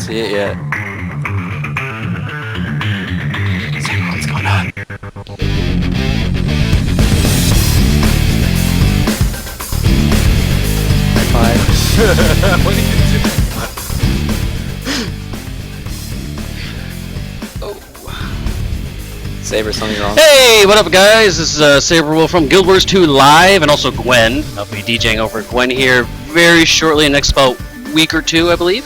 see it yet. What's going on? High five. What are you doing? Saber, something wrong? Hey, what up, guys? This is SabreWolf from GuildWars2Live, and also Gwen. I'll be DJing over at Gwen here very shortly, in the next about week or two, I believe.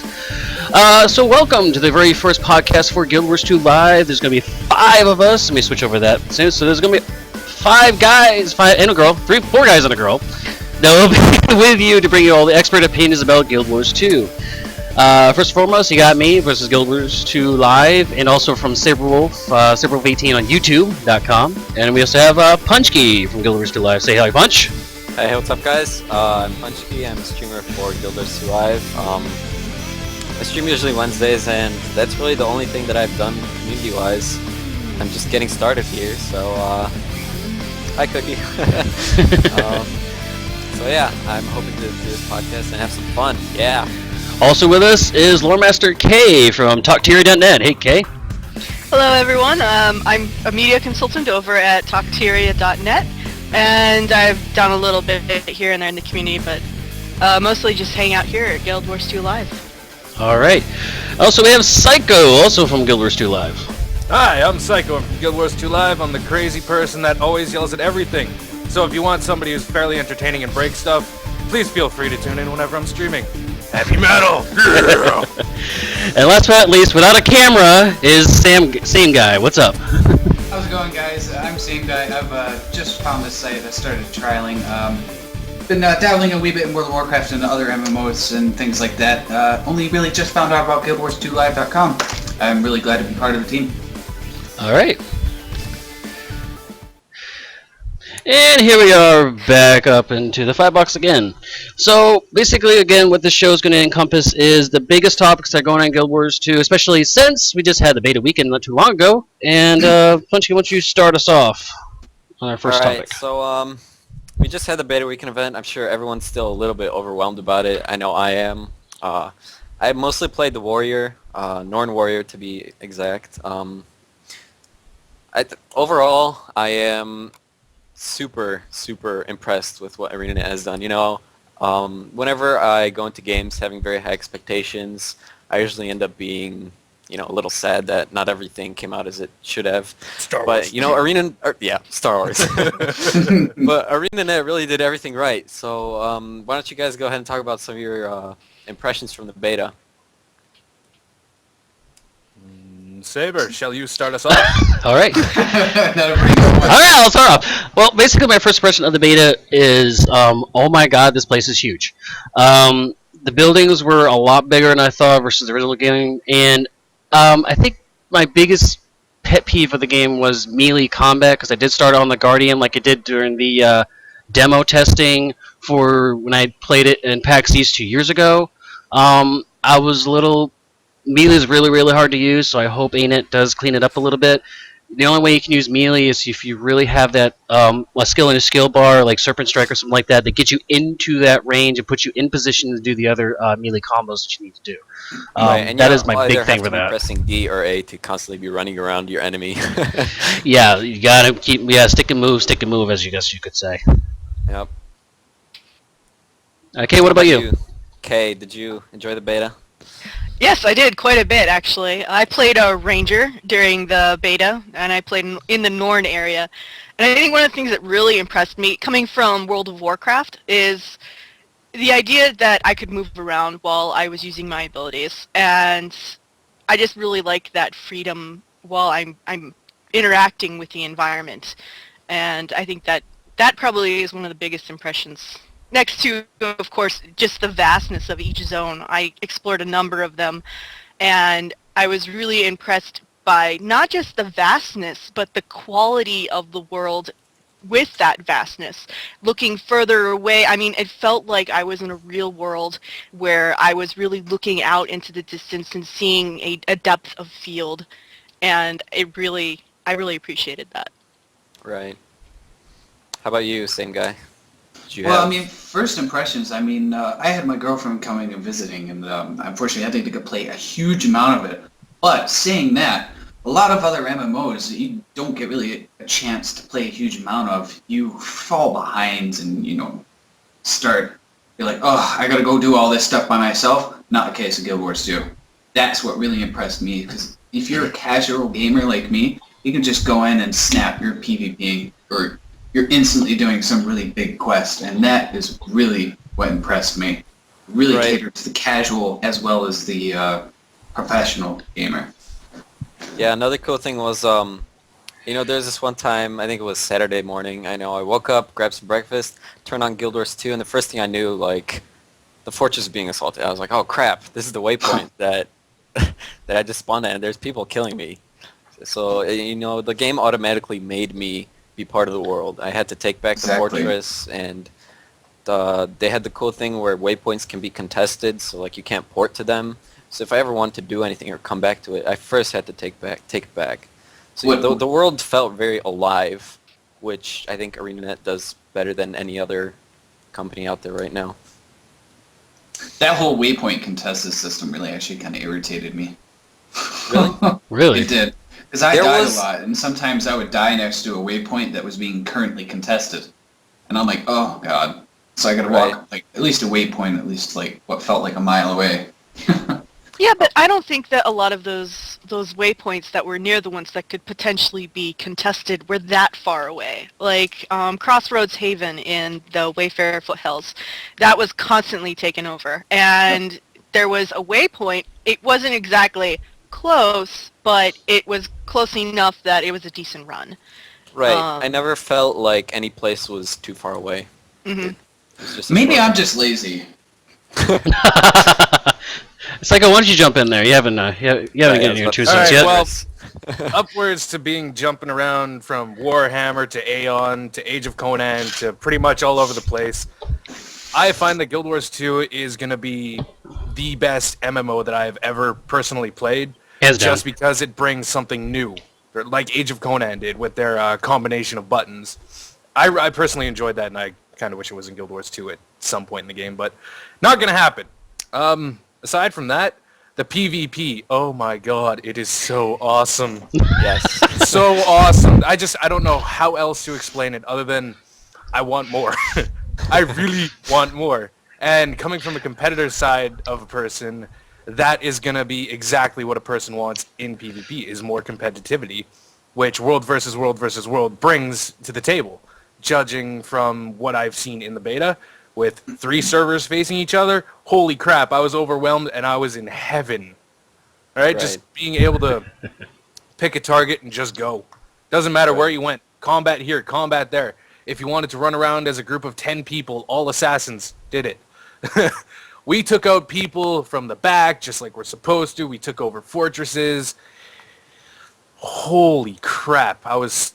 So welcome to the very first podcast for GuildWars2Live. There's going to be 5 of us. Let me switch over that soon. So there's going to be 5 guys, 5 and a girl, 4 guys and a girl. They'll be with you to bring you all the expert opinions about Guild Wars 2. First and foremost, you got me versus GuildWars2Live, and also from SabreWolf, SabreWolf18 on YouTube.com. And we also have Punchki from GuildWars2Live. Say hi, Punch. Hey, what's up, guys? I'm Punchki. I'm a streamer for GuildWars2Live. I stream usually Wednesdays, and that's really the only thing that I've done community-wise. I'm just getting started here, so hi, Cookie. So yeah, I'm hoping to do this podcast and have some fun. Yeah. Also with us is Loremasterkaae from TalkTeria.net. Hey, Kay. Hello, everyone. I'm a media consultant over at TalkTeria.net, and I've done a little bit here and there in the community, but mostly just hang out here at GuildWars2Live. All right. Also, we have Psyko, also from GuildWars2Live. Hi, I'm Psyko. I'm from GuildWars2Live. I'm the crazy person that always yells at everything. So if you want somebody who's fairly entertaining and breaks stuff, please feel free to tune in whenever I'm streaming. Heavy metal! Yeah. And last but not least, without a camera, is SameGuy. What's up? How's it going, guys? I'm SameGuy. I've just found this site. I started trialing. Been dabbling a wee bit in World of Warcraft and other MMOs and things like that. Only really just found out about GuildWars2Live.com. I'm really glad to be part of the team. All right. And here we are back up into the 5 box again. So basically, again, what this show is going to encompass is the biggest topics that are going on in Guild Wars 2, especially since we just had the beta weekend not too long ago. And Punchy, why don't you start us off on our first topic? So we just had the beta weekend event. I'm sure everyone's still a little bit overwhelmed about it. I know I am. I mostly played the Warrior, Norn Warrior to be exact. Overall, I am super impressed with what ArenaNet has done. You know, whenever I go into games having very high expectations, I usually end up being, you know, a little sad that not everything came out as it should have. Star Wars. But you know, Star Wars. But ArenaNet really did everything right. So why don't you guys go ahead and talk about some of your impressions from the beta? Saber, shall you start us off? All right. All right, I'll start off. Well, basically, my first impression of the beta is, oh my god, this place is huge. The buildings were a lot bigger than I thought versus the original game, and I think my biggest pet peeve of the game was melee combat, because I did start on the Guardian like I did during the demo testing for when I played it in PAX East 2 years ago. I was a little... Melee is really hard to use, so I hope ANET does clean it up a little bit. The only way you can use melee is if you really have that a skill in a skill bar, like Serpent Strike or something like that, that gets you into that range and puts you in position to do the other melee combos that you need to do. Right, and that is my big thing with that. Pressing D or A to constantly be running around your enemy. Yeah, you gotta keep stick and move, as you guess you could say. Yep. Okay, what about you? Kay, did you enjoy the beta? Yes, I did quite a bit, actually. I played a ranger during the beta, and I played in the Norn area. And I think one of the things that really impressed me, coming from World of Warcraft, is the idea that I could move around while I was using my abilities. And I just really like that freedom while I'm interacting with the environment. And I think that probably is one of the biggest impressions. Next to, of course, just the vastness of each zone. I explored a number of them, and I was really impressed by not just the vastness, but the quality of the world with that vastness. Looking further away, I mean, it felt like I was in a real world where I was really looking out into the distance and seeing a depth of field, and I really appreciated that. Right. How about you, SameGuy? Did you Well, have... I mean, first impressions, I mean, I had my girlfriend coming and visiting, and unfortunately I didn't get to play a huge amount of it. But saying that, a lot of other MMOs that you don't get really a chance to play a huge amount of, you fall behind and, you're like, oh, I gotta go do all this stuff by myself. Not the case of Guild Wars 2. That's what really impressed me, because if you're a casual gamer like me, you can just go in and snap your PvP, or you're instantly doing some really big quest, and that is really what impressed me. Really catered to the casual as well as the professional gamer. Yeah, another cool thing was, there's this one time, I think it was Saturday morning, I woke up, grabbed some breakfast, turned on Guild Wars 2, and the first thing I knew, like, the fortress was being assaulted. I was like, oh crap, this is the waypoint that I just spawned at, and there's people killing me. So, the game automatically made me be part of the world. I had to take back the fortress, and they had the cool thing where waypoints can be contested, so like you can't port to them. So if I ever wanted to do anything or come back to it, I first had to take it back. So the world felt very alive, which I think ArenaNet does better than any other company out there right now. That whole waypoint contested system really actually kind of irritated me. Really? Really? It did. Because I died a lot, and sometimes I would die next to a waypoint that was being currently contested. And I'm like, oh god. So I gotta walk, like, at least a waypoint, at least, like, what felt like a mile away. Yeah, but I don't think that a lot of those waypoints that were near the ones that could potentially be contested were that far away. Like Crossroads Haven in the Wayfarer Foothills, that was constantly taken over. And there was a waypoint. It wasn't exactly close, but it was close enough that it was a decent run. Right. I never felt like any place was too far away. Mm-hmm. It was just Maybe I'm just lazy. Psyko, why don't you jump in there? You haven't gotten your 2 cents yet. Well, upwards to being jumping around from Warhammer to Aeon to Age of Conan to pretty much all over the place. I find that Guild Wars 2 is going to be the best MMO that I've ever personally played, just because it brings something new, like Age of Conan did with their combination of buttons. I personally enjoyed that, and I kind of wish it was in Guild Wars 2 at some point in the game, but not going to happen. Aside from that, the PvP, oh my god, it is so awesome. Yes. So awesome. I don't know how else to explain it other than I want more. I really want more. And coming from the competitor side of a person, that is going to be exactly what a person wants in PvP, is more competitivity, which World versus World versus World brings to the table. Judging from what I've seen in the beta, with 3 servers facing each other, holy crap, I was overwhelmed and I was in heaven. Right? Just being able to pick a target and just go. Doesn't matter where you went. Combat here, combat there. If you wanted to run around as a group of 10 people, all assassins, did it. We took out people from the back, just like we're supposed to. We took over fortresses. Holy crap. I was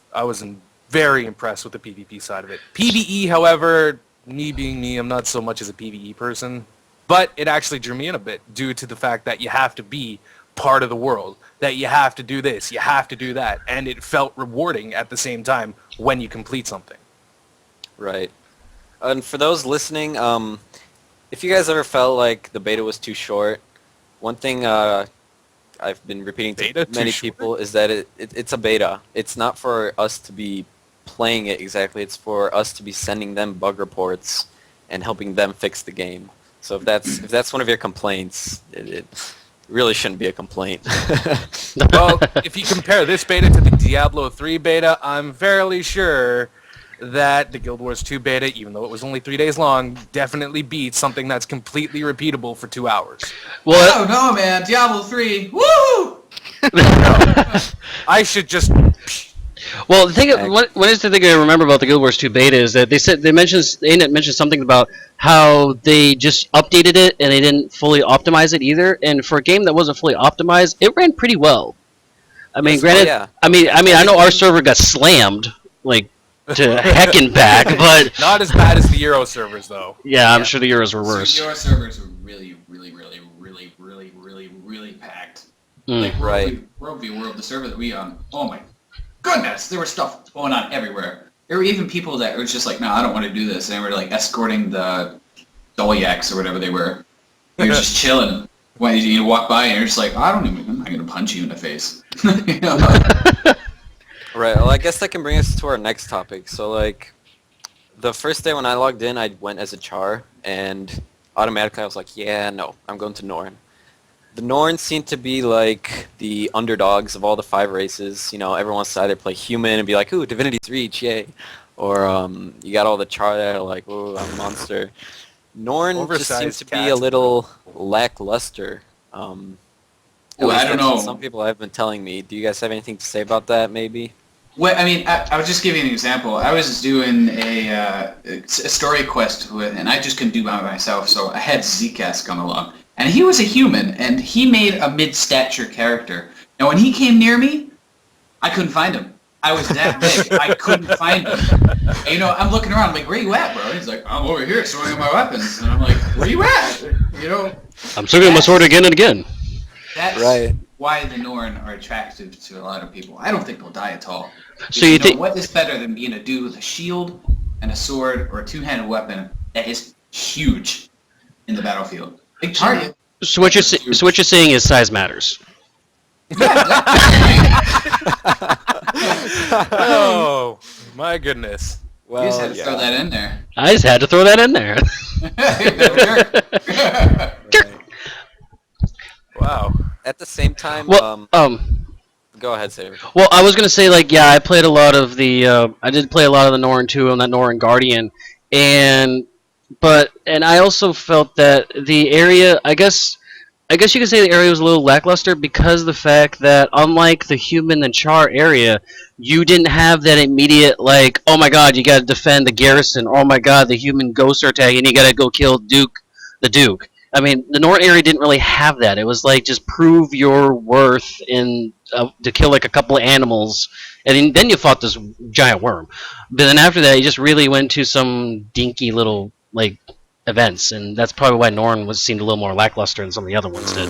very impressed with the PvP side of it. PvE, however, me being me, I'm not so much as a PvE person, but it actually drew me in a bit due to the fact that you have to be part of the world, that you have to do this, you have to do that, and it felt rewarding at the same time when you complete something. Right. And for those listening, if you guys ever felt like the beta was too short, one thing I've been repeating to many people is that it's a beta. It's not for us to be playing it exactly. It's for us to be sending them bug reports and helping them fix the game. So if that's one of your complaints, it really shouldn't be a complaint. Well, if you compare this beta to the Diablo 3 beta, I'm fairly sure that the Guild Wars 2 beta, even though it was only 3 days long, definitely beats something that's completely repeatable for 2 hours. Well, no, man, Diablo 3, woo! I should just... Well, the thing, what is the thing I remember about the Guild Wars 2 beta is that they mentioned something about how they just updated it and they didn't fully optimize it either. And for a game that wasn't fully optimized, it ran pretty well. I mean, granted, I mean, I know our server got slammed like to heck and back, but not as bad as the Euro servers, though. Yeah, I'm sure the Euros were worse. So Euro servers were really packed. Like World v. World, the server that we on. Oh my goodness, there was stuff going on everywhere. there were even people that were just like, no, I don't want to do this. And they were like escorting the Dolyaks or whatever they were. They were just chilling. When you walk by and you're just like, I'm not going to punch you in the face. You know? Right. Well, I guess that can bring us to our next topic. So, like, the first day when I logged in, I went as a Char, and automatically I was like, yeah, no, I'm going to Norn. The Norn seem to be like the underdogs of all the 5 races. You know, everyone wants to either play human and be like, ooh, Divinity's Reach, yay. Or you got all the Char that are like, ooh, I'm a monster. Norn just seems to be a little lackluster. I don't know. Some people have been telling me. Do you guys have anything to say about that, maybe? Well, I mean, I was just giving an example. I was doing a story quest with, and I just couldn't do it by myself, so I had Zcash come along. And he was a human, and he made a mid-stature character. And when he came near me, I couldn't find him. I was that big. I couldn't find him. And, you know, I'm looking around, I'm like, where you at, bro? He's like, I'm over here swinging my weapons. And I'm like, where you at? You know? I'm swinging my sword again and again. That's right. Why the Norn are attractive to a lot of people. I don't think they'll die at all. So you think what is better than being a dude with a shield and a sword or a two-handed weapon that is huge in the battlefield? Big target. So what you're saying is size matters. Oh, my goodness. You just had to throw that in there. I just had to throw that in there. Wow. At the same time, Well, go ahead, Saber. Well, I was gonna say, like, yeah, I played a lot of the. I did play a lot of the Norn 2 on that Norn Guardian, and I also felt that the area, I guess you could say the area was a little lackluster because of the fact that unlike the human and Char area, you didn't have that immediate like, oh my god, you gotta defend the garrison. Oh my god, the human ghosts are attacking. You gotta go kill the Duke. I mean, the Norn area didn't really have that. It was like just prove your worth in to kill like a couple of animals, and then you fought this giant worm. But then after that, you just really went to some dinky little like events, and that's probably why Norn seemed a little more lackluster than some of the other ones did.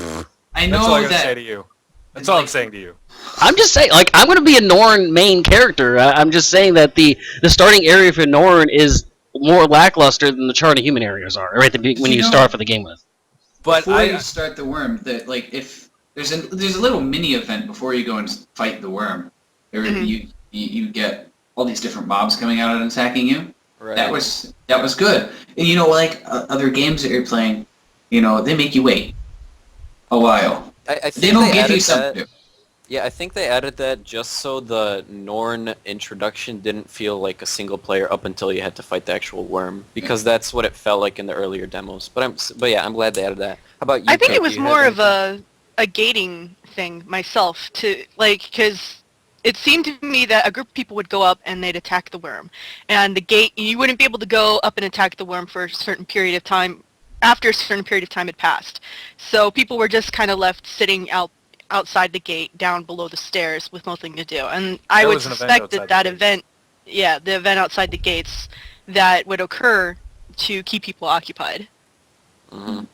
I know That's all I gotta that. say to you. That's all I'm saying to you. I'm just saying, like, I'm gonna be a Norn main character. I'm just saying that the starting area for Norn is more lackluster than the Char and human areas are, right? When you start for the game with. But Before you start the worm, that like if there's a little mini event before you go and fight the worm, you get all these different mobs coming out and attacking you. Right. That was good. And you know, like other games that you're playing, you know, they make you wait a while. I think They don't give you added something. that. Yeah, I think they added that just so the Norn introduction didn't feel like a single player up until you had to fight the actual worm, because that's what it felt like in the earlier demos. But yeah, I'm glad they added that. How about you? I think Kate? it Do was you have more of anything? a gating thing myself to like because it seemed to me that a group of people would go up and they'd attack the worm, and the gate you wouldn't be able to go up and attack the worm for a certain period of time after a certain period of time had passed. So people were just kind of left sitting outside the gate, down below the stairs, with nothing to do. And I would suspect that event, the event outside the gates, that would occur to keep people occupied. Mm-hmm.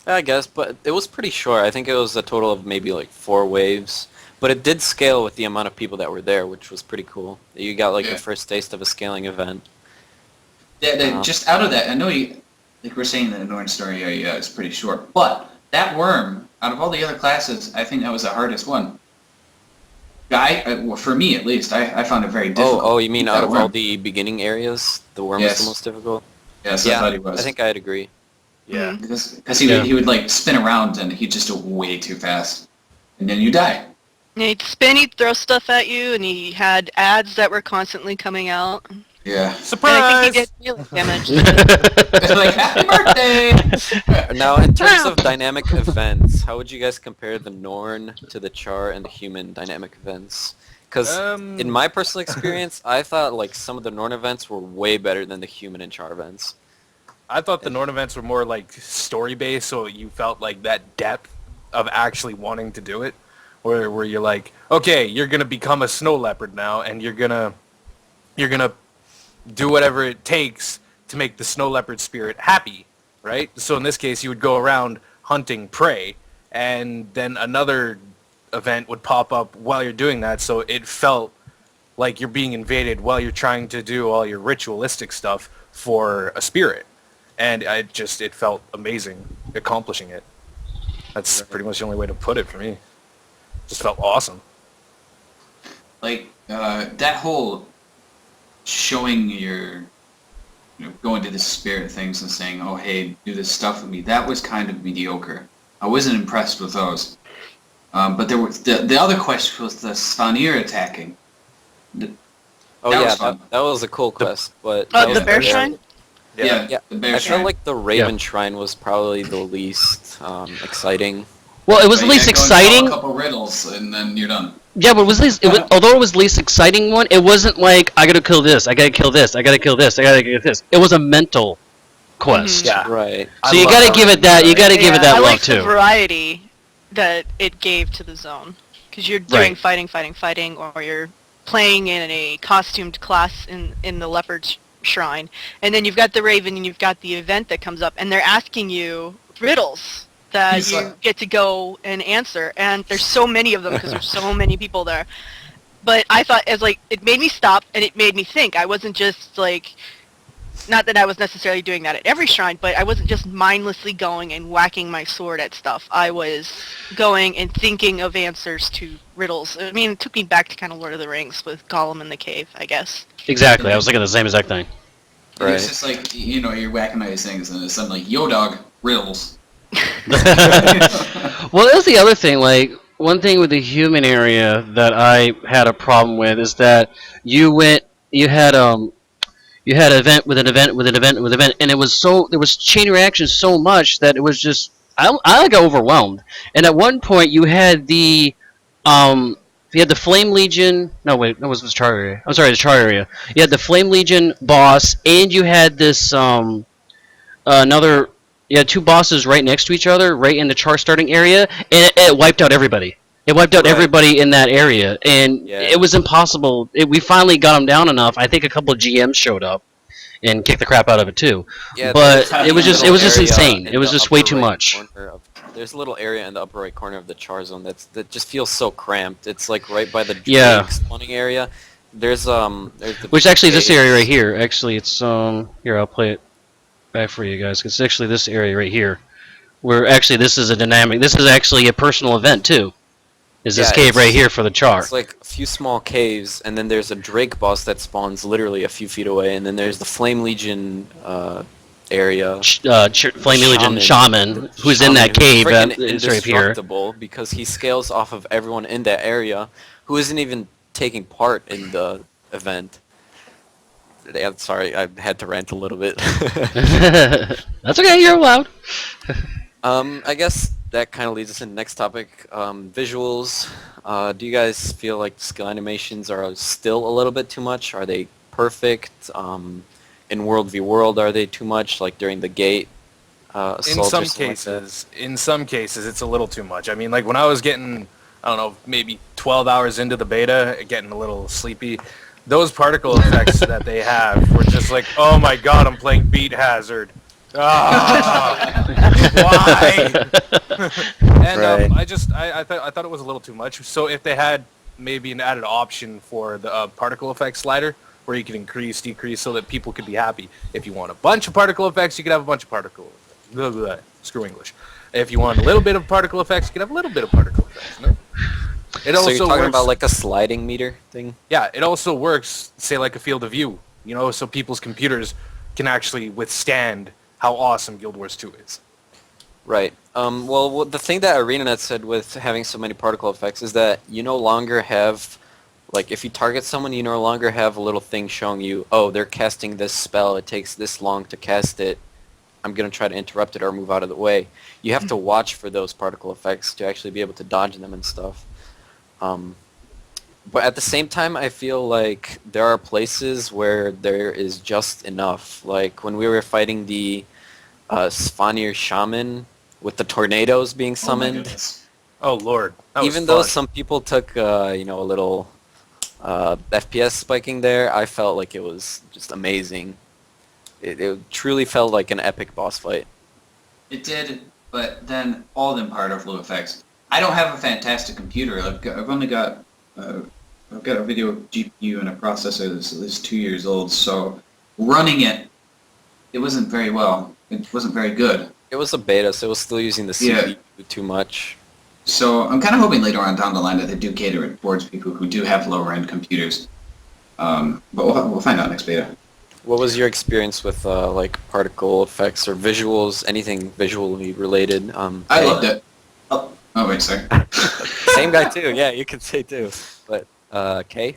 I guess, but it was pretty short. I think it was a total of maybe like 4 waves. But it did scale with the amount of people that were there, which was pretty cool. You got like the first taste of a scaling event. Yeah, just out of that, I know like we're saying that the Norn story is pretty short, but that worm, out of all the other classes, I think that was the hardest one. Well, for me at least, I found it very difficult. Oh, you mean out of worm. all the beginning areas, the worm was the most difficult? Yes, Yeah, I thought he was. I think I'd agree. yeah. Because he would like spin around and he'd just do it way too fast, and then you die. And he'd spin, he'd throw stuff at you, and he had ads that were constantly coming out. Yeah. And I think he Surprise! did melee damage. It's like, happy birthday! Now, in terms of dynamic events, how would you guys compare the Norn to the Char and the human dynamic events? Because in my personal experience, I thought like some of the Norn events were way better than the human and Char events. I thought the Norn events were more like story-based, so you felt like that depth of actually wanting to do it. Where you're like, okay, you're gonna become a snow leopard now, and you're gonna do whatever it takes to make the snow leopard spirit happy, right? So in this case, you would go around hunting prey, and then another event would pop up while you're doing that, so it felt like you're being invaded while you're trying to do all your ritualistic stuff for a spirit. And it felt amazing accomplishing it. That's pretty much the only way to put it for me. Just felt awesome. Like, that whole showing your, going to the spirit things and saying, oh, hey, do this stuff with me, that was kind of mediocre. I wasn't impressed with those. But there was the other quest was the Svanir attacking. That was a cool quest. But the bear shrine? Yeah, the bear I shrine. felt like the Raven Shrine was probably the least exciting. Well, it was But the least you gotta go and solve exciting. a couple riddles, and then you're done. Yeah, but although it was the least exciting one, it wasn't like, I gotta kill this, I gotta kill this, I gotta kill this, I gotta kill this. It was a mental quest. Yeah. Right. So you gotta give it that, I love like the too. variety that it gave to the zone. Because you're doing fighting, or you're playing in a costumed class in the Leopard Shrine. And then you've got the Raven, and you've got the event that comes up, and they're asking you riddles that you get to go and answer. And there's so many of them because there's so many people there. But I thought, it made me stop, and it made me think. I wasn't just, not that I was necessarily doing that at every shrine, but I wasn't just mindlessly going and whacking my sword at stuff. I was going and thinking of answers to riddles. I mean, it took me back to kind of Lord of the Rings with Gollum in the cave, I guess. Exactly, I was thinking the same exact thing. Right. It's just like, you're whacking all these things, and it's something like, yo dog, riddles. Well, that's the other thing, one thing with the human area that I had a problem with is that you had event with an event with an event with an event, and there was chain reaction so much that it was just, I got overwhelmed. And at one point you had the Flame Legion. No, wait, that was the char area. I'm sorry, the char area. You had the Flame Legion boss, and you had this you had two bosses right next to each other, right in the char starting area, and it wiped out everybody. It wiped out everybody in that area, and it was impossible. We finally got them down enough. I think a couple of GMs showed up and kicked the crap out of it too. Yeah, but it was just insane. It was just way too much. There's a little area in the upper right corner of the char zone that just feels so cramped. It's like right by the drink spawning area. There's which actually is this area right here. Actually, it's here, I'll play it back for you guys. It's actually this area right here, where actually this is a dynamic. This is actually a personal event too. Is this cave right here for the char? It's like a few small caves, and then there's a Drake boss that spawns literally a few feet away, and then there's the Flame Legion area. Flame Legion Shaman, who's in that cave. It's right here. Indestructible because he scales off of everyone in that area who isn't even taking part in the event. Yeah, sorry, I had to rant a little bit. That's okay, you're allowed. I guess that kind of leads us into the next topic. Visuals. Do you guys feel like skill animations are still a little bit too much? Are they perfect? In World v World, are they too much? Like during the gate in some cases, it's a little too much. I mean, like when I was getting, I don't know, maybe 12 hours into the beta, getting a little sleepy, those particle effects that they have were just like, oh my god, I'm playing Beat Hazard. Why? And I thought it was a little too much. So if they had maybe an added option for the particle effect slider, where you can increase, decrease, so that people could be happy. If you want a bunch of particle effects, you could have a bunch of particle effects. Blah, blah, blah. Screw English. If you want a little bit of particle effects, you could have a little bit of particle effects. No? It so also you're talking works, about like a sliding meter thing? Yeah, it also works, say like a field of view, so people's computers can actually withstand how awesome Guild Wars 2 is. Right. Well, the thing that ArenaNet said with having so many particle effects is that you no longer have, like, if you target someone, you no longer have a little thing showing you, oh, they're casting this spell, it takes this long to cast it, I'm going to try to interrupt it or move out of the way. You have to watch for those particle effects to actually be able to dodge them and stuff. But at the same time, I feel like there are places where there is just enough. Like when we were fighting the Svanir Shaman with the tornadoes being summoned. Oh lord. Even though some people took a little FPS spiking there, I felt like it was just amazing. It truly felt like an epic boss fight. It did, but then all them particle effects. I don't have a fantastic computer. I've only got a I've got a video GPU and a processor that's at least 2 years old, so running it, it wasn't very well. It wasn't very good. It was a beta, so it was still using the CPU too much. So I'm kind of hoping later on down the line that they do cater it towards people who do have lower end computers. But we'll find out next beta. What was your experience with like particle effects or visuals, anything visually related? I loved it. Oh wait, sorry. Same guy too. Yeah, you could say too. But Kay?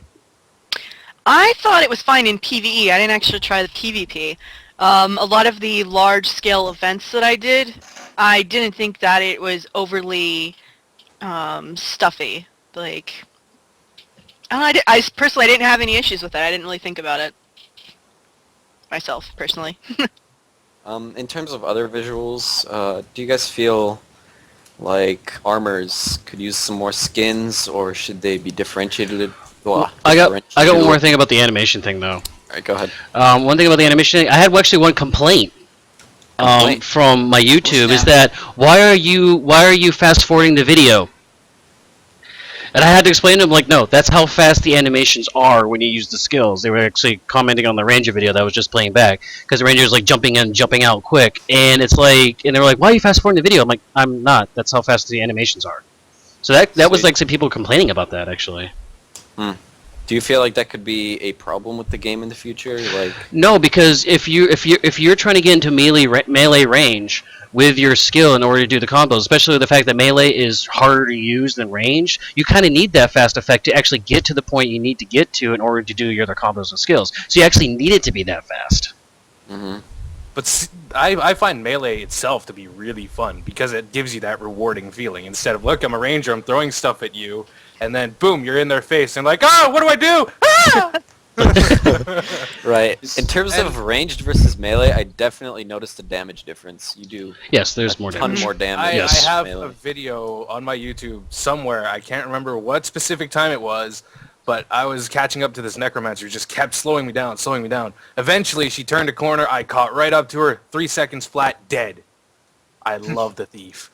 I thought it was fine in PvE. I didn't actually try the PvP. A lot of the large-scale events that I did, I didn't think that it was overly stuffy. Like, I don't know, I personally didn't have any issues with that. I didn't really think about it myself, personally. In terms of other visuals, do you guys feel like armors could use some more skins, or should they be differentiated? Well, I got one more thing about the animation thing, though. Alright, go ahead. One thing about the animation thing, I had actually one complaint from my YouTube is that why are you fast forwarding the video? And I had to explain to them, like, no, that's how fast the animations are when you use the skills. They were actually commenting on the Ranger video that I was just playing back, because the Ranger's like jumping in, jumping out quick, and it's like, and they were like, why are you fast forwarding the video? I'm like, I'm not. That's how fast the animations are. So that was like some people complaining about that actually. Do you feel like that could be a problem with the game in the future? Like, no, because if you're trying to get into melee range with your skill in order to do the combos, especially the fact that melee is harder to use than range, you kind of need that fast effect to actually get to the point you need to get to in order to do your other combos and skills. So you actually need it to be that fast. mm-hmm. But I find melee itself to be really fun because it gives you that rewarding feeling. Instead of, look, I'm a ranger, I'm throwing stuff at you, and then boom, you're in their face and like, oh, what do I do? Ah! Right. In terms of ranged versus melee, I definitely noticed a damage difference. You do. Yes, there's more A ton damage. more damage. Yes. I have melee. a video on my YouTube somewhere. I can't remember what specific time it was, but I was catching up to this necromancer who just kept slowing me down. Eventually, she turned a corner. I caught right up to her. 3 seconds flat, dead. I love the thief.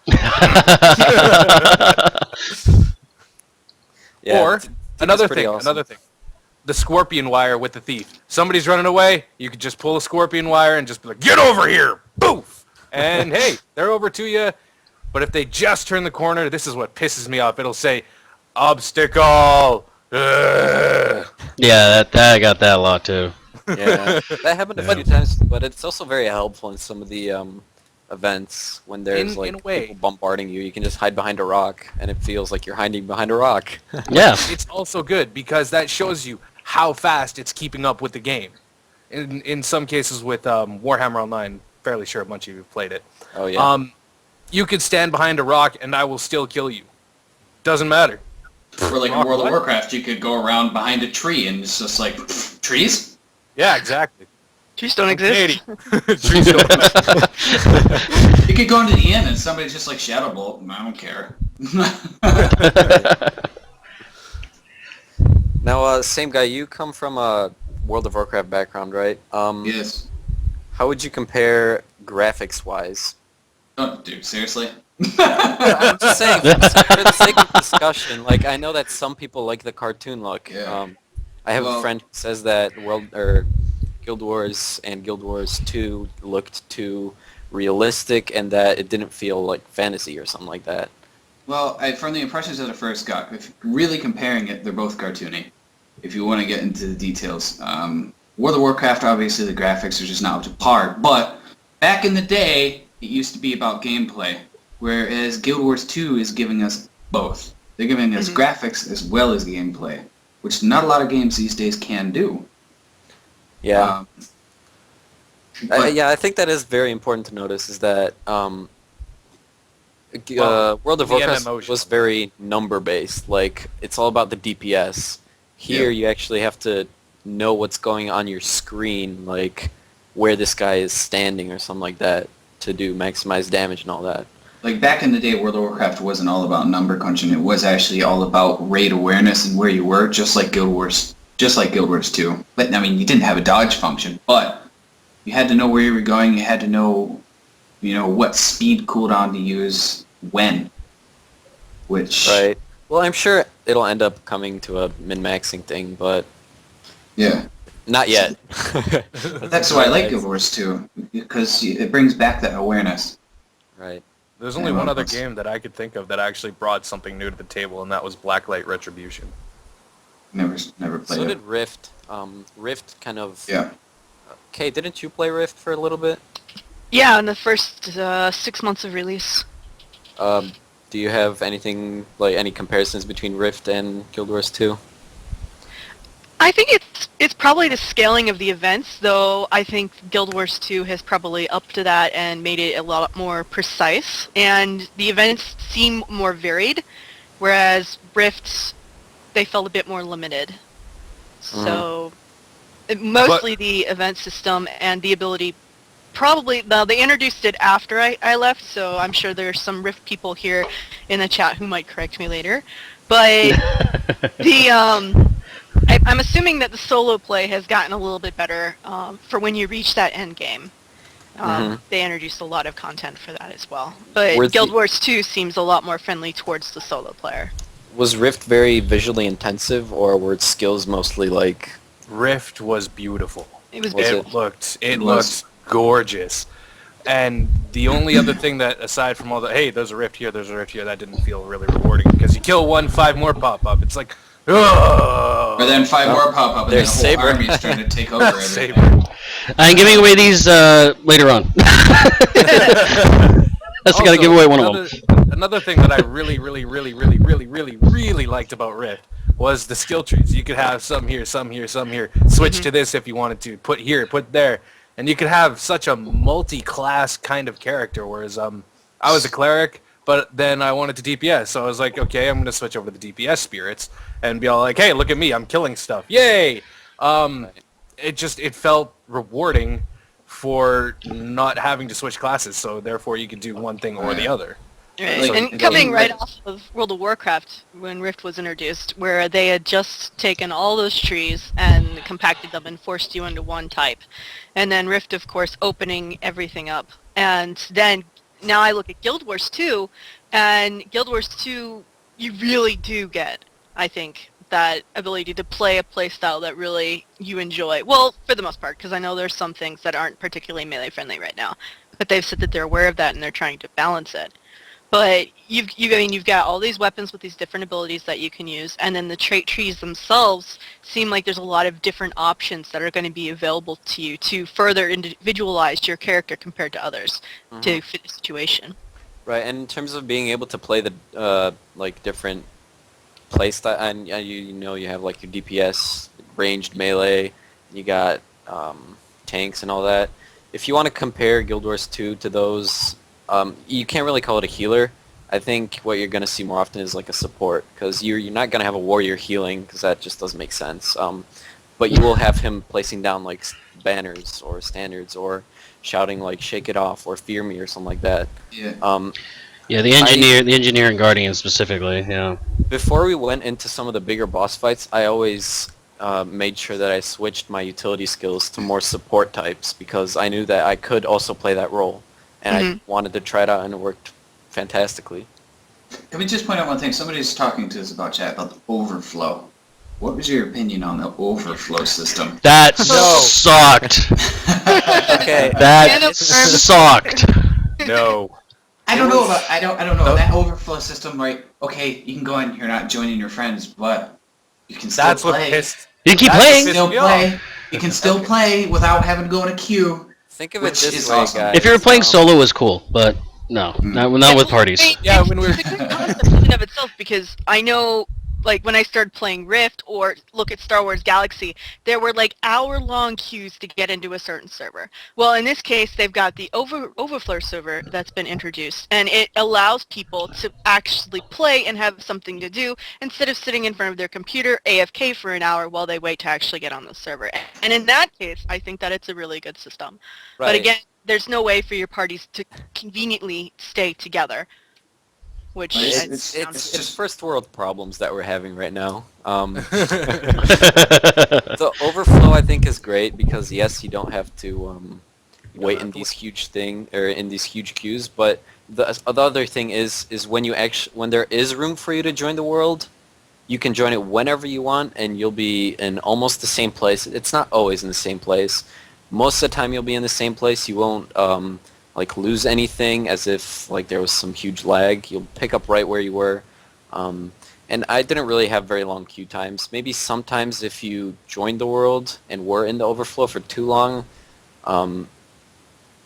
Yeah, Or Thief is another pretty thing, awesome. the scorpion wire with the thief. Somebody's running away. You could just pull a scorpion wire and just be like, get over here, boof, and hey, they're over to you. But if they just turn the corner, this is what pisses me off. It'll say, obstacle. Ugh. Yeah, that I got that a lot too. Yeah, that happened a few times, but it's also very helpful in some of the events when there's In like a way. people bombarding you. You can just hide behind a rock, and it feels like you're hiding behind a rock. Yeah. It's also good because that shows you how fast it's keeping up with the game. In some cases with Warhammer Online, fairly sure a bunch of you have played it. Oh yeah. You could stand behind a rock and I will still kill you. Doesn't matter. Or like in Rock World of what? Warcraft, you could go around behind a tree and it's just like, trees? Yeah, exactly. Trees don't exist. Trees don't exist. You could go into the inn and somebody's just like Shadow Bolt, and I don't care. Now, same guy. You come from a World of Warcraft background, right? Yes. How would you compare graphics-wise? Oh, dude, seriously? I'm just saying, for the sake of discussion, like, I know that some people like the cartoon look. Yeah. I have a Well- friend who says that Guild Wars and Guild Wars 2 looked too realistic and that it didn't feel like fantasy or something like that. Well, from the impressions that I first got, if really comparing it, they're both cartoony. If you want to get into the details. World of Warcraft, obviously the graphics are just not up to par, but back in the day, it used to be about gameplay, whereas Guild Wars 2 is giving us both. They're giving us graphics as well as gameplay, which not a lot of games these days can do. Yeah. But- Yeah, I think that is very important to notice is that World of the Warcraft MMO was genre. very number-based. Like, it's all about the DPS. Here, you actually have to know what's going on your screen, like where this guy is standing or something like that to do maximize damage and all that. Like back in the day, World of Warcraft wasn't all about number crunching. It was actually all about raid awareness and where you were, just like Guild Wars 2. But I mean, you didn't have a dodge function, but you had to know where you were going. You had to know, what speed cooldown to use when. Which Right. Well, I'm sure it'll end up coming to a min-maxing thing, but Yeah. not yet. That's why I like Guild Wars 2, because it brings back that awareness. Right. There's only Yeah, one other that's- game that I could think of that actually brought something new to the table, and that was Blacklight Retribution. Never played So it. did Rift. Rift kind of... Yeah. Okay, didn't you play Rift for a little bit? Yeah, in the first 6 months of release. Do you have anything, like any comparisons between Rift and Guild Wars 2? I think it's probably the scaling of the events, though I think Guild Wars 2 has probably upped to that and made it a lot more precise, and the events seem more varied, whereas Rift, they felt a bit more limited. So, mostly the event system and the ability, probably, now they introduced it after I left, so I'm sure there's some Rift people here in the chat who might correct me later, but I'm assuming that the solo play has gotten a little bit better for when you reach that end game. They introduced a lot of content for that as well. But Where's Guild the- Wars 2 seems a lot more friendly towards the solo player. Was Rift very visually intensive, or were its skills mostly like... Rift was beautiful. It was Was beautiful. it? It was. looked gorgeous. And the only other thing that, aside from all the, hey, there's a rift here, that didn't feel really rewarding, because you kill one, 5 more pop up. It's like, ugh. Or then 5 more pop up, and then a There's whole Saber. army's trying to take over everything. Saber. I'm giving away these later on. That's got to give away one of them. Another thing that I really liked about Rift was the skill trees. You could have some here, some here, some here. Switch to this if you wanted to. Put here, put there. And you could have such a multi-class kind of character, whereas I was a cleric, but then I wanted to DPS. So I was like, okay, I'm going to switch over to the DPS spirits and be all like, hey, look at me, I'm killing stuff. Yay! It felt rewarding for not having to switch classes, so therefore you could do one thing or the other. Right. Like, And coming in right Rift- off of World of Warcraft, when Rift was introduced, where they had just taken all those trees and compacted them and forced you into one type. And then Rift, of course, opening everything up. And then, now I look at Guild Wars 2, and Guild Wars 2, you really do get, I think, that ability to play a playstyle that really you enjoy. Well, for the most part, because I know there's some things that aren't particularly melee-friendly right now. But they've said that they're aware of that and they're trying to balance it. But you've got all these weapons with these different abilities that you can use, and then the trait trees themselves seem like there's a lot of different options that are going to be available to you to further individualize your character compared to others to fit the situation. Right, and in terms of being able to play the like different playstyle, and you know you have like your DPS, ranged melee, you got tanks and all that. If you want to compare Guild Wars 2 to those, you can't really call it a healer. I think what you're going to see more often is like a support, because you're not going to have a warrior healing, because that just doesn't make sense. But you will have him placing down like banners or standards or shouting like "Shake it off" or "Fear me" or something like that. Yeah. Yeah, the engineer and guardian specifically. Yeah. Before we went into some of the bigger boss fights, I always made sure that I switched my utility skills to more support types, because I knew that I could also play that role, and I wanted to try it out, and it worked fantastically. Can we just point out one thing? Somebody's talking to us about chat about the overflow. What was your opinion on the overflow system? That sucked. Okay. That sucked. No. I don't know about I don't know that overflow system. Right? Okay, you can go in. You're not joining your friends, but you can still That's what play. pissed. You keep That's playing. what Still me play. You can still play without having to go in a queue. Think of it Which this is way, awesome. guys. If you were playing solo, it was cool, but no, not with parties. Yeah, when we're- It's a good concept in and of itself, because I know, like, when I started playing Rift or look at Star Wars Galaxy, there were like hour-long queues to get into a certain server. Well, in this case, they've got the overflow server that's been introduced, and it allows people to actually play and have something to do instead of sitting in front of their computer AFK for an hour while they wait to actually get on the server. And in that case, I think that it's a really good system. Right. But again, there's no way for your parties to conveniently stay together. Which It's first world problems that we're having right now. The overflow, I think, is great because yes, you don't have to wait in these huge queues. But the other thing is when there is room for you to join the world, you can join it whenever you want, and you'll be in almost the same place. It's not always in the same place. Most of the time, you'll be in the same place. You won't like lose anything, as if like there was some huge lag. You'll pick up right where you were. And I didn't really have very long queue times. Maybe sometimes if you joined the world and were in the overflow for too long,